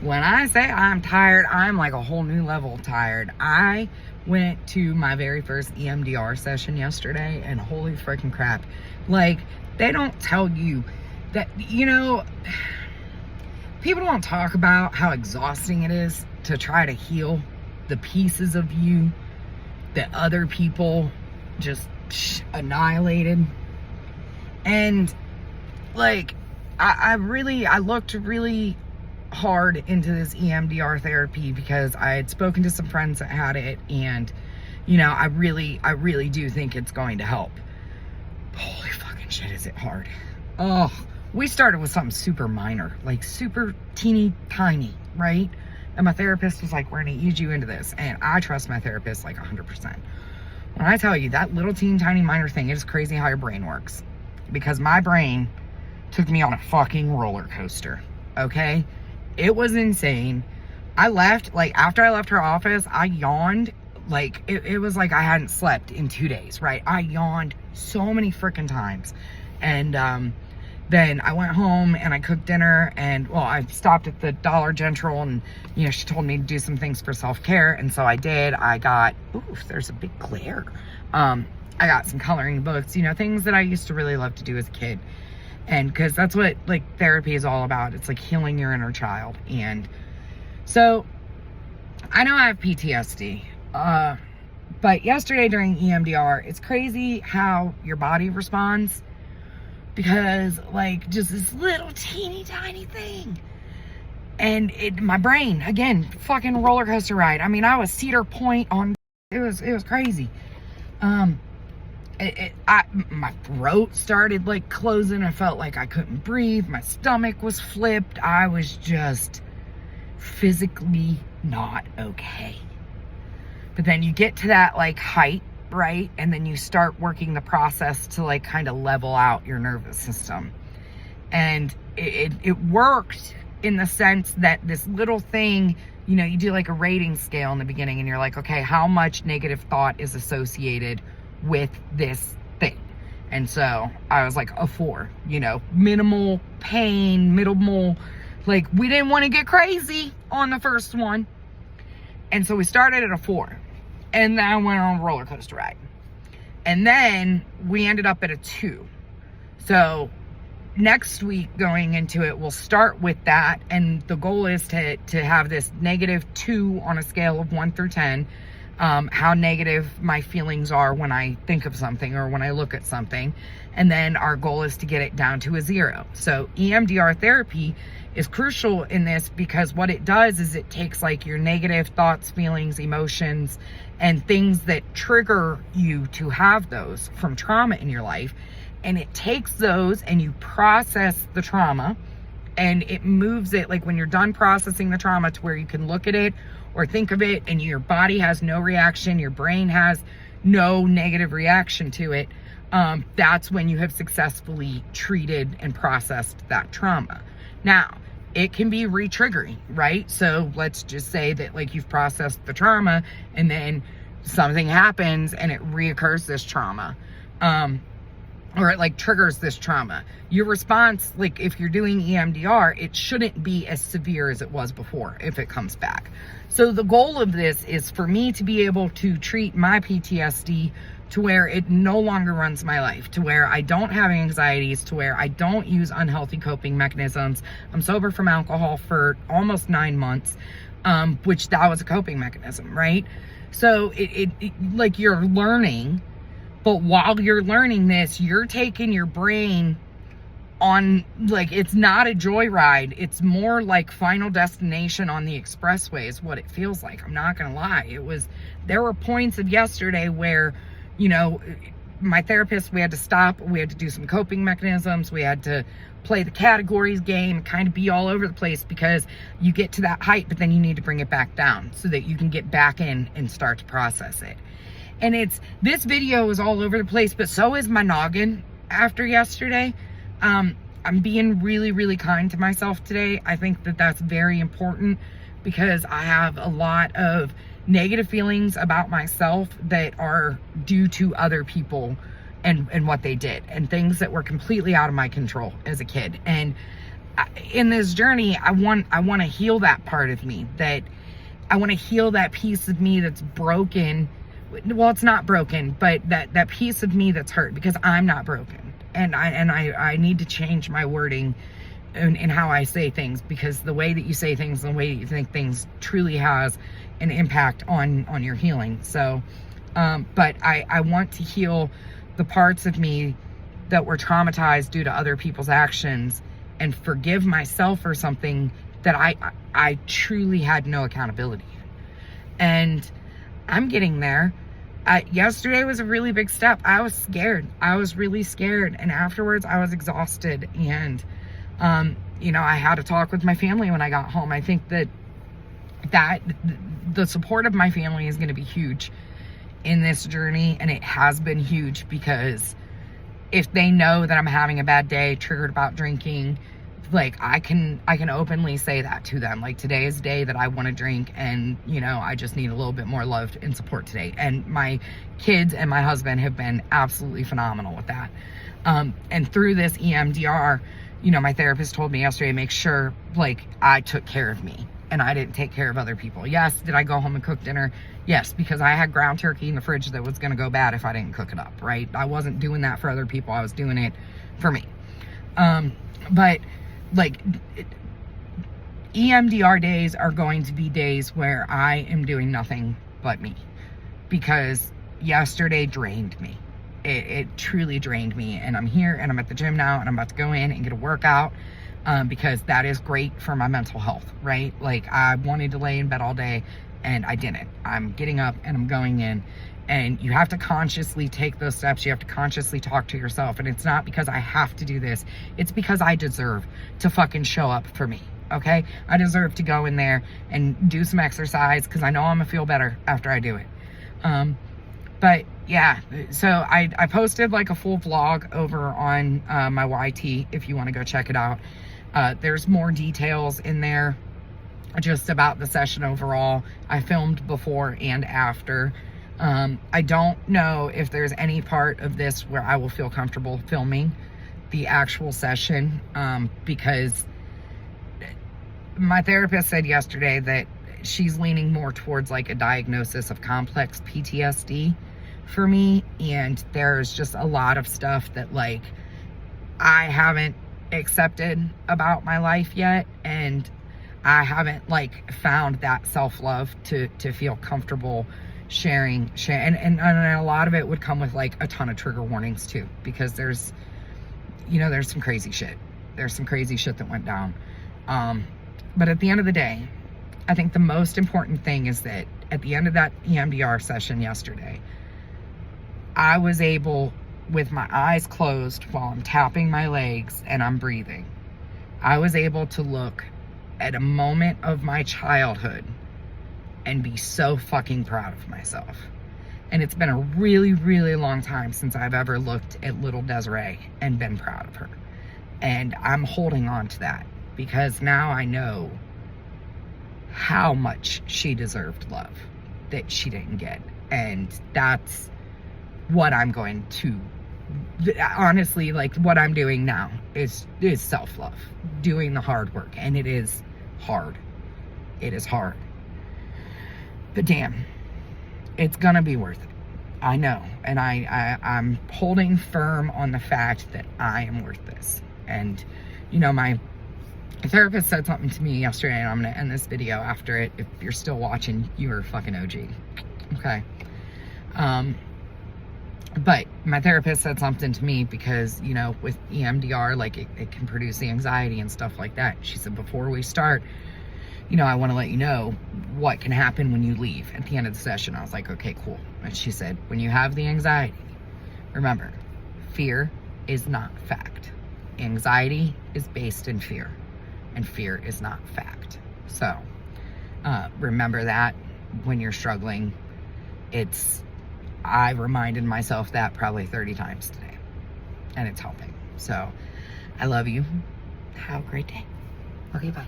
when I say I'm tired, I'm like a whole new level of tired. I went to my very first EMDR session yesterday, and holy freaking crap. Like, they don't tell you that, you know, people don't talk about how exhausting it is to try to heal the pieces of you that other people just annihilated. And like, I looked really hard into this EMDR therapy because I had spoken to some friends that had it, and you know, I really do think it's going to help. Holy fucking shit, is it hard. Oh, we started with something super minor, like super teeny tiny, right? And my therapist was like, we're gonna ease you into this. And I trust my therapist like 100%. When I tell you that little teeny tiny minor thing, it is crazy how your brain works. Because my brain took me on a fucking roller coaster, okay? It was insane. I left, like, after I left her office, I yawned. Like, it was like I hadn't slept in 2 days, right? I yawned so many freaking times. And then I went home and I cooked dinner, and, well, I stopped at the Dollar General, and, you know, she told me to do some things for self-care, and so I did. I got, oof, there's a big glare. I got some coloring books, you know, things that I used to really love to do as a kid. And because that's what, like, therapy is all about. It's like healing your inner child. And so I know I have PTSD, but yesterday during EMDR, it's crazy how your body responds, because like just this little teeny tiny thing, and my brain, again, fucking roller coaster ride. I mean, I was Cedar Point on, it was crazy. My throat started like closing. I felt like I couldn't breathe. My stomach was flipped. I was just physically not okay. But then you get to that like height, right? And then you start working the process to like kind of level out your nervous system. And it worked in the sense that this little thing, you know, you do like a rating scale in the beginning, and you're like, okay, how much negative thought is associated with this thing? And so I was like a 4, you know, minimal pain, minimal, like, we didn't want to get crazy on the first one. And so we started at a 4, and then I went on a roller coaster ride, and then we ended up at a 2. So next week going into it, we'll start with that, and the goal is to have this -2 on a scale of 1 through 10. How negative my feelings are when I think of something or when I look at something. And then our goal is to get it down to a 0. So EMDR therapy is crucial in this, because what it does is it takes like your negative thoughts, feelings, emotions, and things that trigger you to have those from trauma in your life. And it takes those and you process the trauma, and it moves it, like when you're done processing the trauma, to where you can look at it or think of it, and your body has no reaction, your brain has no negative reaction to it. That's when you have successfully treated and processed that trauma. Now, it can be re-triggering, right? So let's just say that like you've processed the trauma, and then something happens and it reoccurs this trauma. Or it like triggers this trauma. Your response, like if you're doing EMDR, it shouldn't be as severe as it was before if it comes back. So the goal of this is for me to be able to treat my PTSD to where it no longer runs my life, to where I don't have anxieties, to where I don't use unhealthy coping mechanisms. I'm sober from alcohol for almost 9 months, which that was a coping mechanism, right? So it like you're learning. But while you're learning this, you're taking your brain on, like, it's not a joyride. It's more like Final Destination on the expressway is what it feels like. I'm not going to lie. There were points of yesterday where, you know, my therapist, we had to stop. We had to do some coping mechanisms. We had to play the categories game, kind of be all over the place, because you get to that height, but then you need to bring it back down so that you can get back in and start to process it. And this video is all over the place, but so is my noggin after yesterday. I'm being really, really kind to myself today. I think that that's very important, because I have a lot of negative feelings about myself that are due to other people and what they did, and things that were completely out of my control as a kid. And in this journey, I want to heal that part of me, that I want to heal that piece of me that's broken. Well, it's not broken, but that piece of me that's hurt, because I'm not broken. And I need to change my wording in how I say things, because the way that you say things, the way that you think things truly has an impact on your healing. So, but I want to heal the parts of me that were traumatized due to other people's actions, and forgive myself for something that I truly had no accountability in. And I'm getting there. Yesterday was a really big step. I was scared. I was really scared. And afterwards I was exhausted. And, you know, I had to talk with my family when I got home. I think that the support of my family is going to be huge in this journey. And it has been huge, because if they know that I'm having a bad day, triggered about drinking, like I can openly say that to them. Like, today is a day that I want to drink, and you know, I just need a little bit more love and support today. And my kids and my husband have been absolutely phenomenal with that. And through this EMDR, you know, my therapist told me yesterday, make sure like I took care of me and I didn't take care of other people. Yes, did I go home and cook dinner? Yes, because I had ground turkey in the fridge that was going to go bad if I didn't cook it up, right? I wasn't doing that for other people. I was doing it for me. But like, EMDR days are going to be days where I am doing nothing but me, because yesterday drained me. It truly drained me. And I'm here and I'm at the gym now, and I'm about to go in and get a workout, because that is great for my mental health, right? Like, I wanted to lay in bed all day and I didn't. I'm getting up and I'm going in. And you have to consciously take those steps. You have to consciously talk to yourself. And it's not because I have to do this. It's because I deserve to fucking show up for me, okay? I deserve to go in there and do some exercise, because I know I'm gonna feel better after I do it. But yeah, so I posted like a full vlog over on my YT if you want to go check it out. There's more details in there just about the session overall. I filmed before and after. I don't know if there's any part of this where I will feel comfortable filming the actual session, because my therapist said yesterday that she's leaning more towards like a diagnosis of complex PTSD for me. And there's just a lot of stuff that like I haven't accepted about my life yet. And I haven't like found that self-love to feel comfortable sharing. And a lot of it would come with like a ton of trigger warnings too, because there's, you know, there's some crazy shit. There's some crazy shit that went down. But at the end of the day, I think the most important thing is that at the end of that EMDR session yesterday, I was able, with my eyes closed while I'm tapping my legs and I'm breathing, I was able to look at a moment of my childhood and be so fucking proud of myself. And it's been a really, really long time since I've ever looked at little Desiree and been proud of her. And I'm holding on to that, because now I know how much she deserved love that she didn't get. And that's what I'm going to, honestly, like what I'm doing now is self-love, doing the hard work. And it is hard. It is hard. But damn, it's gonna be worth it. I know. And I'm holding firm on the fact that I am worth this. And, you know, my therapist said something to me yesterday, and I'm gonna end this video after it. If you're still watching, you're a fucking OG. Okay. But my therapist said something to me, because, you know, with EMDR, like it can produce the anxiety and stuff like that. She said, before we start, you know, I want to let you know what can happen when you leave at the end of the session. I was like, okay, cool. And she said, when you have the anxiety, remember, fear is not fact. Anxiety is based in fear, and fear is not fact. So remember that when you're struggling. I reminded myself that probably 30 times today, and it's helping. So I love you. Have a great day. Okay, bye.